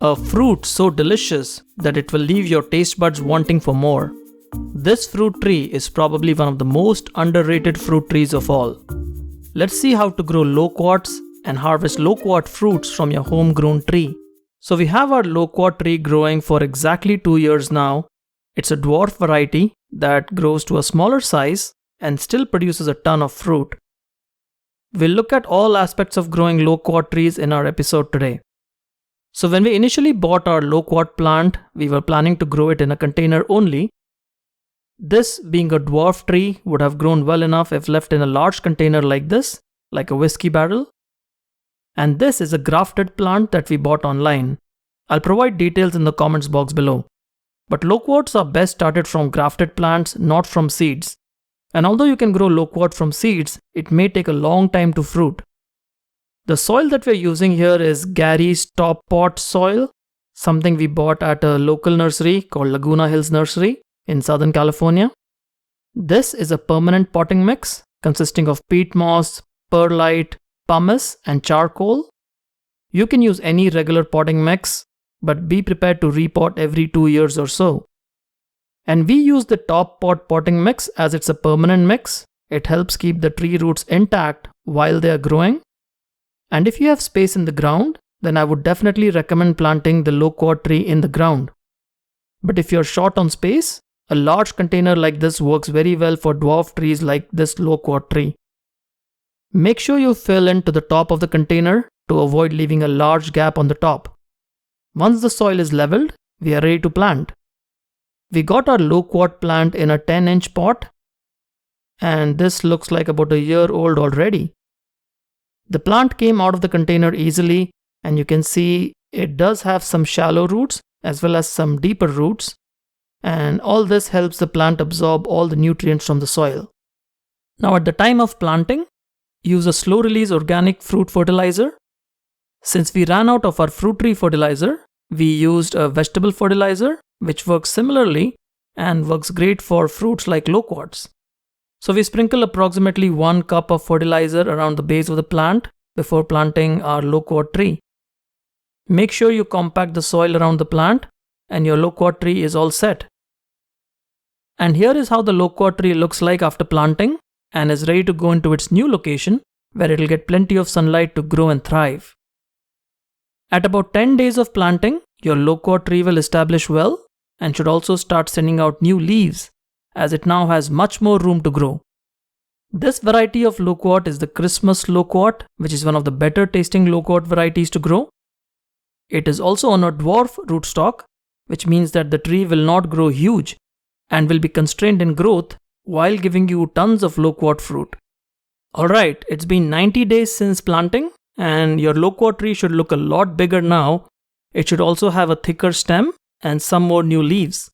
A fruit so delicious that it will leave your taste buds wanting for more. This fruit tree is probably one of the most underrated fruit trees of all. Let's see how to grow loquats and harvest loquat fruits from your homegrown tree. So we have our loquat tree growing for exactly 2 years now. It's a dwarf variety that grows to a smaller size and still produces a ton of fruit. We'll look at all aspects of growing loquat trees in our episode today. So when we initially bought our loquat plant, we were planning to grow it in a container only. This, being a dwarf tree, would have grown well enough if left in a large container like this, like a whiskey barrel. And this is a grafted plant that we bought online. I'll provide details in the comments box below. But loquats are best started from grafted plants, not from seeds. And although you can grow loquat from seeds, it may take a long time to fruit. The soil that we're using here is Gary's Top Pot soil, something we bought at a local nursery called Laguna Hills Nursery in Southern California. This is a permanent potting mix consisting of peat moss, perlite, pumice, and charcoal. You can use any regular potting mix, but be prepared to repot every 2 years or so. And we use the top pot potting mix as it's a permanent mix. It helps keep the tree roots intact while they are growing. And if you have space in the ground, then I would definitely recommend planting the loquat tree in the ground. But if you're short on space, a large container like this works very well for dwarf trees like this loquat tree. Make sure you fill into the top of the container to avoid leaving a large gap on the top. Once the soil is leveled, we are ready to plant. We got our loquat plant in a 10-inch pot, and this looks like about a year old already. The plant came out of the container easily, and you can see it does have some shallow roots as well as some deeper roots, and all this helps the plant absorb all the nutrients from the soil. Now at the time of planting, use a slow release organic fruit fertilizer. Since we ran out of our fruit tree fertilizer, we used a vegetable fertilizer which works similarly and works great for fruits like loquats. So we sprinkle approximately 1 cup of fertilizer around the base of the plant before planting our loquat tree. Make sure you compact the soil around the plant and your loquat tree is all set. And here is how the loquat tree looks like after planting and is ready to go into its new location where it will get plenty of sunlight to grow and thrive. At about 10 days of planting, your loquat tree will establish well and should also start sending out new leaves as it now has much more room to grow. This variety of loquat is the Christmas loquat, which is one of the better tasting loquat varieties to grow. It is also on a dwarf rootstock, which means that the tree will not grow huge and will be constrained in growth while giving you tons of loquat fruit. Alright, it's been 90 days since planting and your loquat tree should look a lot bigger now. It should also have a thicker stem and some more new leaves.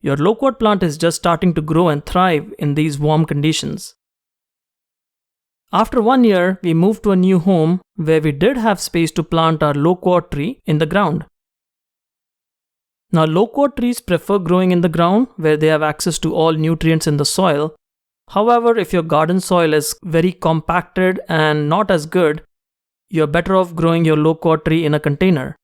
Your loquat plant is just starting to grow and thrive in these warm conditions. After 1 year, we moved to a new home where we did have space to plant our loquat tree in the ground. Now, loquat trees prefer growing in the ground where they have access to all nutrients in the soil. However, if your garden soil is very compacted and not as good, you're better off growing your loquat tree in a container.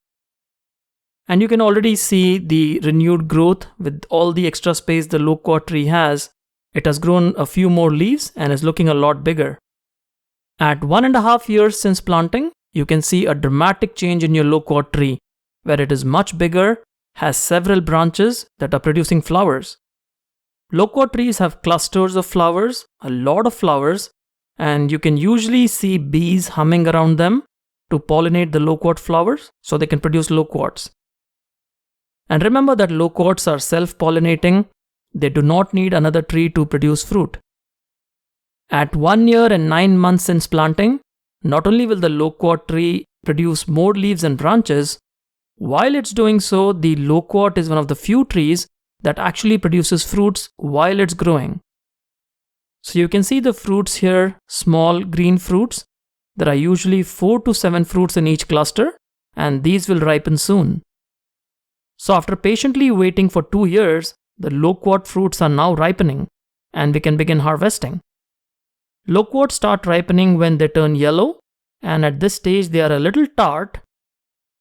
And you can already see the renewed growth with all the extra space the loquat tree has. It has grown a few more leaves and is looking a lot bigger. At 1.5 years since planting, you can see a dramatic change in your loquat tree, where it is much bigger, has several branches that are producing flowers. Loquat trees have clusters of flowers, a lot of flowers, and you can usually see bees humming around them to pollinate the loquat flowers so they can produce loquats. And remember that loquats are self-pollinating. They do not need another tree to produce fruit. At 1 year and 9 months since planting, not only will the loquat tree produce more leaves and branches, while it's doing so, the loquat is one of the few trees that actually produces fruits while it's growing. So you can see the fruits here, small green fruits. There are usually 4 to 7 fruits in each cluster, and these will ripen soon. So after patiently waiting for 2 years, the loquat fruits are now ripening, and we can begin harvesting. Loquats start ripening when they turn yellow, and at this stage they are a little tart.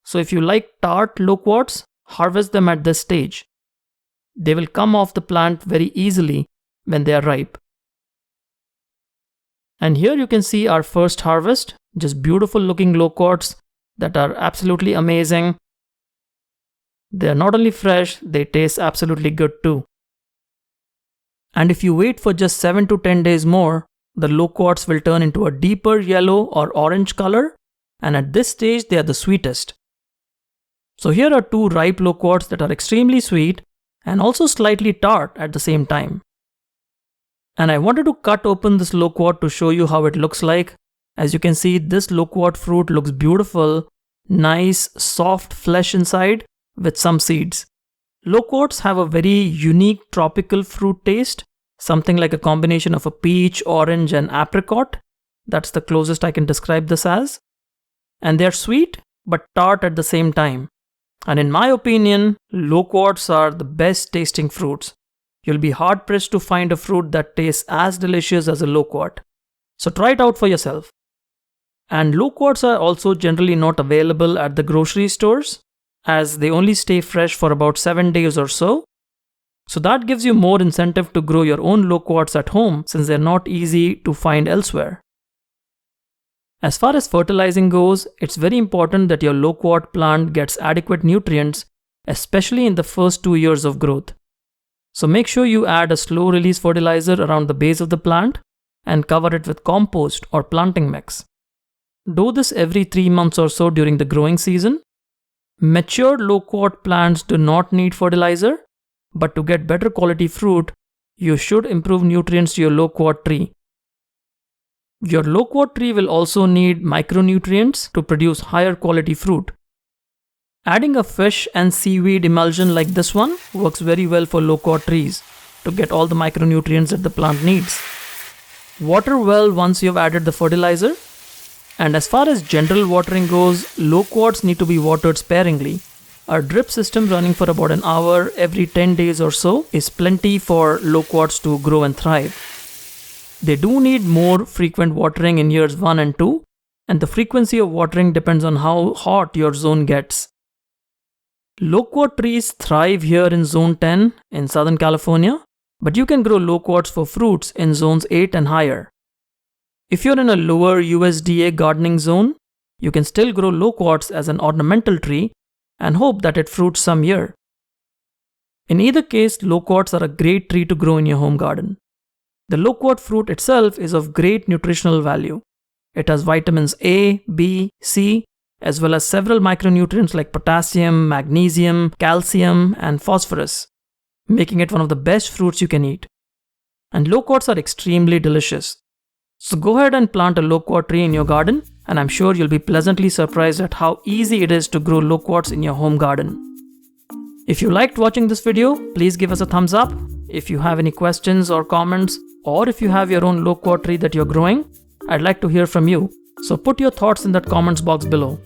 So if you like tart loquats, harvest them at this stage. They will come off the plant very easily when they are ripe. And here you can see our first harvest, just beautiful looking loquats that are absolutely amazing. They are not only fresh, they taste absolutely good too. And if you wait for just 7 to 10 days more, the loquats will turn into a deeper yellow or orange color, and at this stage they are the sweetest. So here are 2 ripe loquats that are extremely sweet and also slightly tart at the same time. And I wanted to cut open this loquat to show you how it looks like. As you can see, this loquat fruit looks beautiful, nice, soft flesh inside with some seeds. Loquats have a very unique tropical fruit taste, something like a combination of a peach, orange and apricot. That's the closest I can describe this as. And they're sweet but tart at the same time. And in my opinion, loquats are the best tasting fruits. You'll be hard pressed to find a fruit that tastes as delicious as a loquat. So try it out for yourself. And loquats are also generally not available at the grocery stores, as they only stay fresh for about 7 days or so. So that gives you more incentive to grow your own loquats at home since they're not easy to find elsewhere. As far as fertilizing goes, it's very important that your loquat plant gets adequate nutrients, especially in the first 2 years of growth. So make sure you add a slow release fertilizer around the base of the plant and cover it with compost or planting mix. Do this every 3 months or so during the growing season. Mature loquat plants do not need fertilizer, but to get better quality fruit, you should improve nutrients to your loquat tree. Your loquat tree will also need micronutrients to produce higher quality fruit. Adding a fish and seaweed emulsion like this one works very well for loquat trees to get all the micronutrients that the plant needs. Water well once you have added the fertilizer. And as far as general watering goes, loquats need to be watered sparingly. A drip system running for about an hour every 10 days or so is plenty for loquats to grow and thrive. They do need more frequent watering in years 1 and 2, and the frequency of watering depends on how hot your zone gets. Loquat trees thrive here in Zone 10 in Southern California, but you can grow loquats for fruits in Zones 8 and higher. If you're in a lower USDA gardening zone, you can still grow loquats as an ornamental tree and hope that it fruits some year. In either case, loquats are a great tree to grow in your home garden. The loquat fruit itself is of great nutritional value. It has vitamins A, B, C, as well as several micronutrients like potassium, magnesium, calcium, and phosphorus, making it one of the best fruits you can eat. And loquats are extremely delicious. So go ahead and plant a loquat tree in your garden, and I'm sure you'll be pleasantly surprised at how easy it is to grow loquats in your home garden. If you liked watching this video, please give us a thumbs up. If you have any questions or comments, or if you have your own loquat tree that you're growing, I'd like to hear from you. So put your thoughts in that comments box below.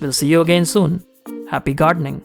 We'll see you again soon. Happy gardening!